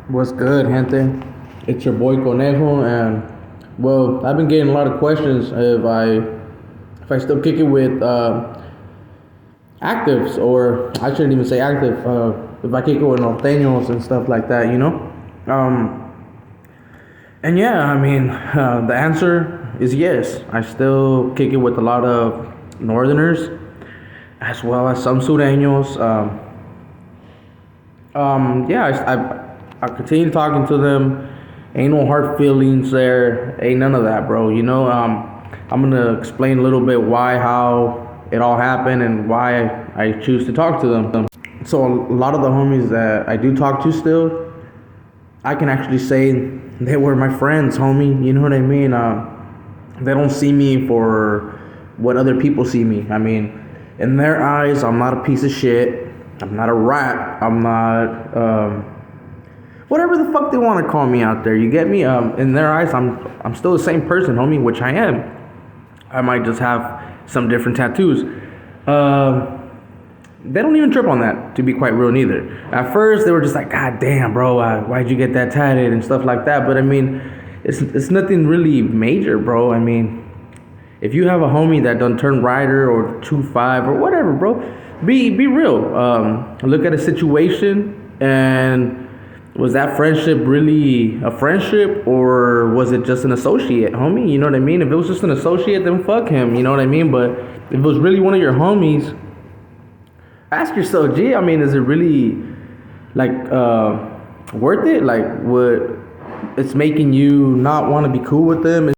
What's good, gente? It's your boy Conejo, and well, I've been getting a lot of questions if I still kick it with actives, or I shouldn't even say active. If I kick it with norteños and stuff like that, you know. Um, and yeah, I mean, the answer is yes. I still kick it with a lot of northerners, as well as some sureños. Yeah, I continue talking to them. Ain't no hard feelings there. Ain't none of that, bro. You know, I'm gonna explain a little bit why, how it all happened, and why I choose to talk to them. So a lot of the homies that I do talk to still, I can actually say they were my friends, homie. You know what I mean? They don't see me for what other people see me. I mean, in their eyes, I'm not a piece of shit. I'm not a rat. I'm not whatever the fuck they want to call me out there. You get me? In their eyes, I'm still the same person, homie, which I am. I might just have some different tattoos. They don't even trip on that, to be quite real, neither. At first, they were just like, God damn, bro, why'd you get that tatted and stuff like that. But I mean, it's nothing really major, bro. I mean, if you have a homie that done turn rider or 2-5 or whatever, bro, be real. Look at a situation, and was that friendship really a friendship, or was it just an associate, homie? You know what I mean? If it was just an associate, then fuck him. You know what I mean? But if it was really one of your homies, ask yourself, gee, I mean, is it really like worth it? Like, what it's making you not want to be cool with them?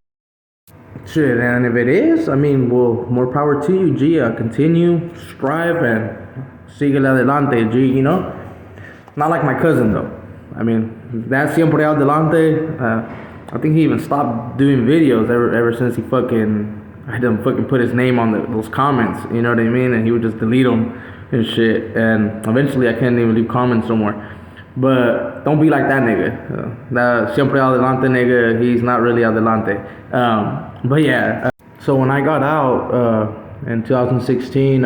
Shit, and if it is, I mean, well, more power to you, G. Continue, strive, and síguele adelante, G. You know, not like my cousin though. I mean, that siempre adelante. I think he even stopped doing videos ever since he I had him fucking put his name on those comments. You know what I mean? And he would just delete them and shit. And eventually, I can't even leave comments no more. But don't be like that nigga. That siempre adelante nigga, he's not really adelante. But yeah, so when I got out in 2016,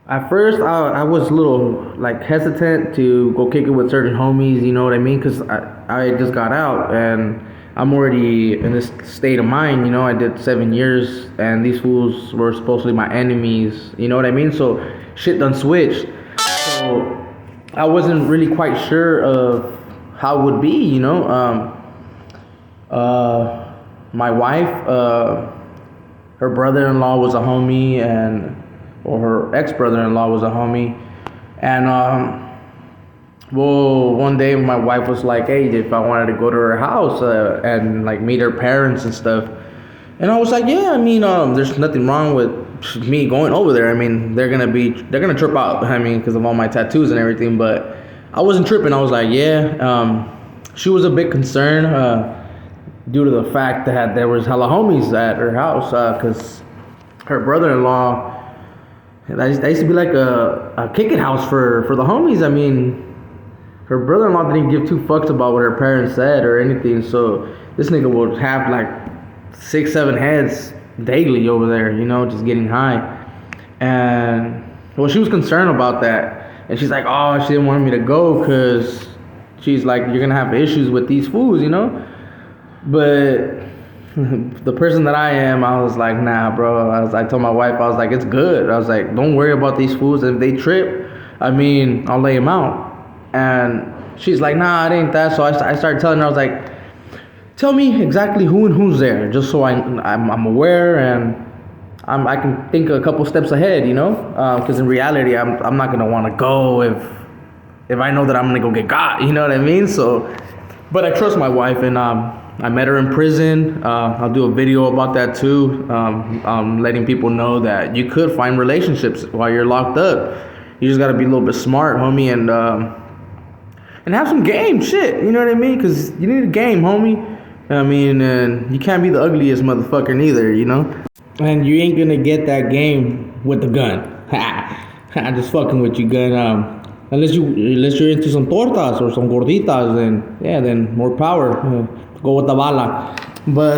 at first I was a little like hesitant to go kick it with certain homies, you know what I mean? Because I just got out and I'm already in this state of mind, you know. I did 7 years and these fools were supposedly my enemies, you know what I mean? So shit done switched. So I wasn't really quite sure of how it would be, you know. My wife, her brother-in-law was a homie, or her ex-brother-in-law was a homie, and well, one day my wife was like, hey, if I wanted to go to her house and like meet her parents and stuff, and I was like, yeah, I mean, there's nothing wrong with me going over there. I mean, they're gonna trip out, I mean, because of all my tattoos and everything, but I wasn't tripping. I was like, yeah. She was a bit concerned, due to the fact that there was hella homies at her house, because her brother-in-law, that used to be like a kick-it house for the homies. I mean, her brother-in-law didn't give two fucks about what her parents said or anything, so this nigga would have like 6-7 heads daily over there, you know, just getting high. And well, she was concerned about that, and she's like, oh, she didn't want me to go because she's like, you're gonna have issues with these fools, you know. But the person that I am, I was like, nah, bro. I told my wife, I was like, it's good. I was like, don't worry about these fools. If they trip, I mean, I'll lay them out. And she's like, nah, it ain't that. So I started telling her, I was like, tell me exactly who and who's there, just so I'm aware, and I can think a couple steps ahead, you know. Because in reality, I'm not gonna want to go if I know that I'm gonna go get got. You know what I mean? So, but I trust my wife, and I met her in prison. I'll do a video about that too, letting people know that you could find relationships while you're locked up. You just gotta be a little bit smart, homie, and have some game, shit. You know what I mean? Because you need a game, homie. I mean, and you can't be the ugliest motherfucker neither, you know. And you ain't gonna get that game with the gun. I'm just fucking with you, gun. Unless you're into some tortas or some gorditas, then more power. Go with the bala. But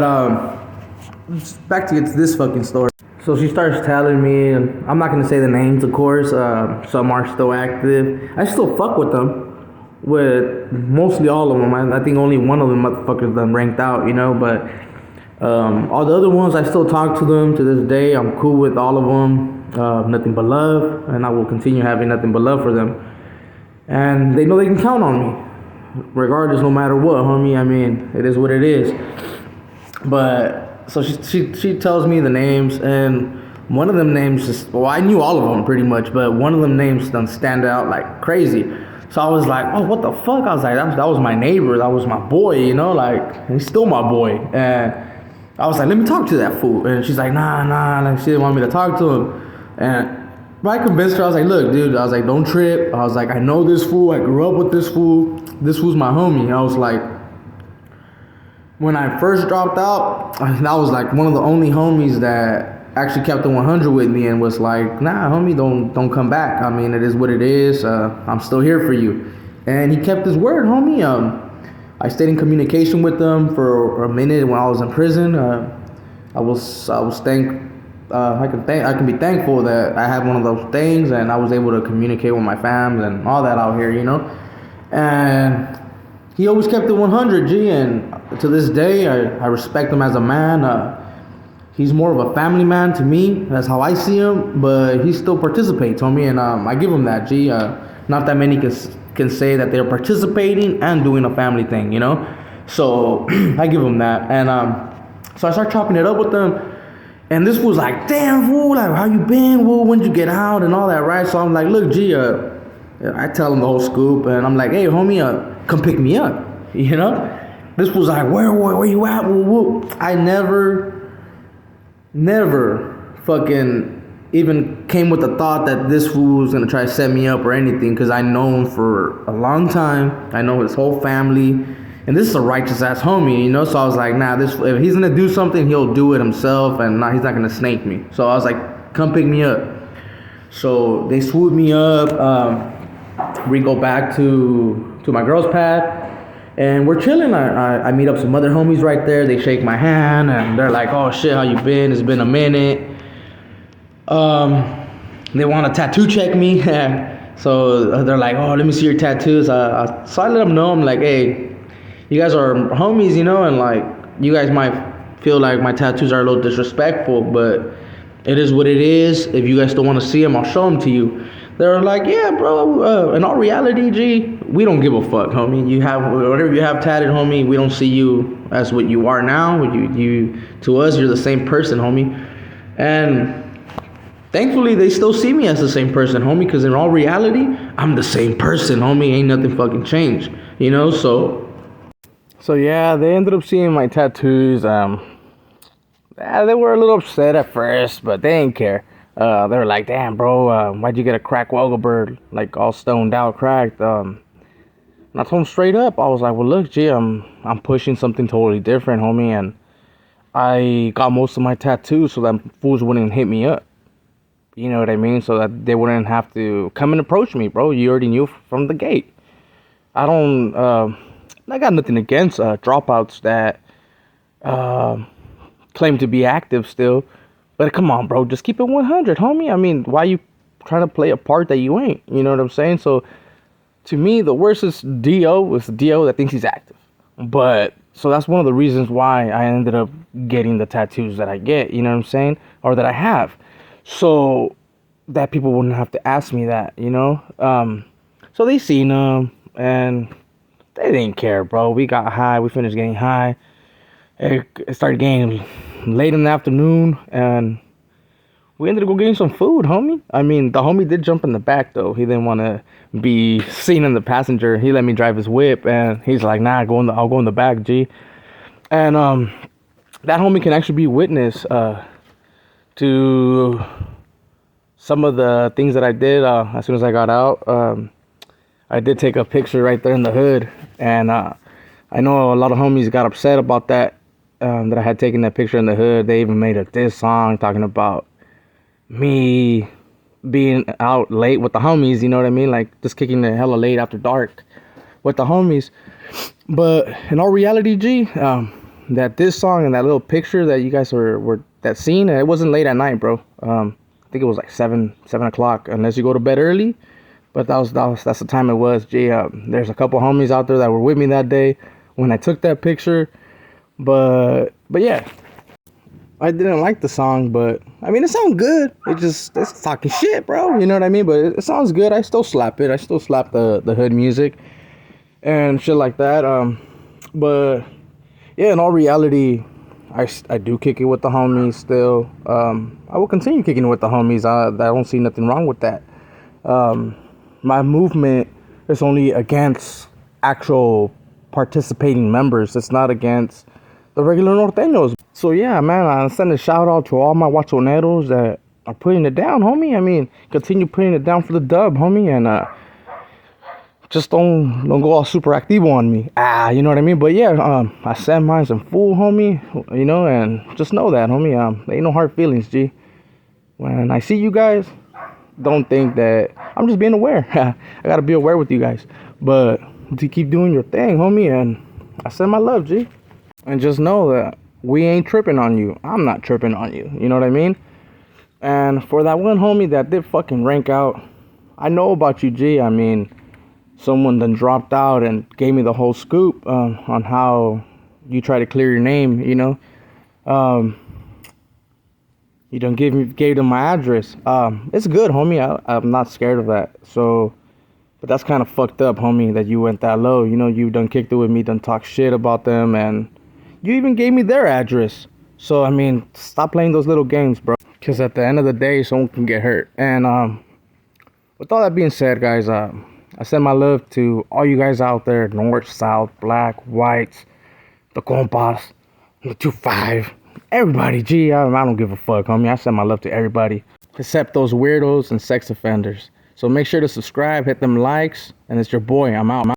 back to this fucking story. So she starts telling me, and I'm not gonna say the names, of course. Some are still active. I still fuck with them. with mostly all of them. I think only one of them motherfuckers done ranked out, you know. But all the other ones, I still talk to them to this day. I'm cool with all of them. Nothing but love, and I will continue having nothing but love for them. And they know they can count on me, regardless, no matter what, homie. I mean, it is what it is. But so she tells me the names, and one of them names just, well, I knew all of them pretty much, but one of them names don't stand out like crazy. So I was like, oh, what the fuck? I was like, that was my neighbor, that was my boy, you know, like he's still my boy. And I was like, let me talk to that fool. And she's like, nah, like she didn't want me to talk to him. And I convinced her. I was like, look, dude, I was like, don't trip. I was like, I know this fool. I grew up with this fool. This fool's my homie. I was like, when I first dropped out, that was like one of the only homies that actually kept the 100 with me and was like, nah, homie, don't come back. I mean, it is what it is. I'm still here for you. And he kept his word, homie. I stayed in communication with them for a minute when I was in prison. I can be thankful that I had one of those things and I was able to communicate with my fams and all that out here, you know. And he always kept it 100, G, and to this day, I respect him as a man. He's more of a family man to me. That's how I see him, but he still participates, homie, and I give him that, G. Not that many can say that they're participating and doing a family thing, you know. So I give him that, and so I start chopping it up with them, and this was like, damn, fool, like, how you been, fool? When'd you get out and all that, right? So I'm like, look, G, I tell him the whole scoop, and I'm like, hey, homie, come pick me up, you know. This was like, where you at? Woo, woo. I never fucking even came with the thought that this fool was gonna try to set me up or anything, because I know him for a long time. I know his whole family, and this is a righteous ass homie, you know. So I was like, nah, if he's gonna do something, he'll do it himself, and he's not gonna snake me. So I was like, come pick me up. So they swoop me up. We go back to my girl's pad. And we're chilling. I meet up some other homies right there. They shake my hand and they're like, "Oh shit, how you been? It's been a minute." They want to tattoo check me, so they're like, "Oh, let me see your tattoos." So I let them know. I'm like, "Hey, you guys are homies, you know, and like you guys might feel like my tattoos are a little disrespectful, but it is what it is. If you guys don't want to see them, I'll show them to you." They're like, "Yeah, bro. In all reality, G, we don't give a fuck, homie. You have whatever you have tatted, homie. We don't see you as what you are now. You to us, you're the same person, homie." And thankfully, they still see me as the same person, homie. Because in all reality, I'm the same person, homie. Ain't nothing fucking changed, you know. So yeah, they ended up seeing my tattoos. They were a little upset at first, but they didn't care. They were like, "Damn, bro, why'd you get a cracked Wogglebird, like all stoned out, cracked?" And I told him straight up. I was like, "Well, look, G, I'm pushing something totally different, homie, and I got most of my tattoos so that fools wouldn't hit me up. You know what I mean? So that they wouldn't have to come and approach me, bro. You already knew from the gate. I got nothing against dropouts that claim to be active still. But come on, bro, just keep it 100, homie. I mean, why you trying to play a part that you ain't? You know what I'm saying? So, to me, the worst is D.O. is D.O. that thinks he's active. But, so that's one of the reasons why I ended up getting the tattoos that I get, you know what I'm saying? Or that I have. So, that people wouldn't have to ask me that, you know? So, they seen them, and they didn't care, bro. We got high. We finished getting high. It started getting late in the afternoon, and we ended up getting some food, homie. I mean, the homie did jump in the back, though. He didn't want to be seen in the passenger. He let me drive his whip, and he's like, "Nah, I'll go in the back, G." And that homie can actually be witness to some of the things that I did as soon as I got out. I did take a picture right there in the hood, and I know a lot of homies got upset about that. That I had taken that picture in the hood. They even made a diss song talking about me being out late with the homies, you know what I mean? Like, just kicking the hella late after dark with the homies. But in all reality, G, that diss song and that little picture that you guys were that scene, it wasn't late at night, bro. I think it was like 7 o'clock. Unless you go to bed early, But that's the time it was. Gee, there's a couple homies out there that were with me that day when I took that picture. But yeah, I didn't like the song, but I mean it sounds good. It's talking shit, bro. You know what I mean? But it sounds good. I still slap it. I still slap the hood music and shit like that. But yeah, in all reality, I do kick it with the homies still. I will continue kicking it with the homies. I don't see nothing wrong with that. My movement is only against actual participating members. It's not against the regular norteños. So yeah, man, I send a shout out to all my guachoneros that are putting it down, homie. I mean, continue putting it down for the dub, homie, and just don't go all super activo on me. You know what I mean? But yeah, I send mine in full, homie. You know, and just know that, homie. There ain't no hard feelings, G. When I see you guys, don't think that I'm just being aware. I gotta be aware with you guys. But to keep doing your thing, homie, and I send my love, G. And just know that we ain't tripping on you. I'm not tripping on you. You know what I mean? And for that one homie that did fucking rank out, I know about you, G. I mean, someone then dropped out and gave me the whole scoop on how you try to clear your name, you know. You done gave them my address. It's good, homie. I'm not scared of that. So, but that's kind of fucked up, homie, that you went that low. You know, you done kicked it with me, done talk shit about them, and you even gave me their address. So, I mean, stop playing those little games, bro. Because at the end of the day, someone can get hurt. And with all that being said, guys, I send my love to all you guys out there, north, south, black, whites, the compas, the 2-5, everybody. Gee, I don't give a fuck, homie. I send my love to everybody except those weirdos and sex offenders. So make sure to subscribe, hit them likes, and it's your boy. I'm out.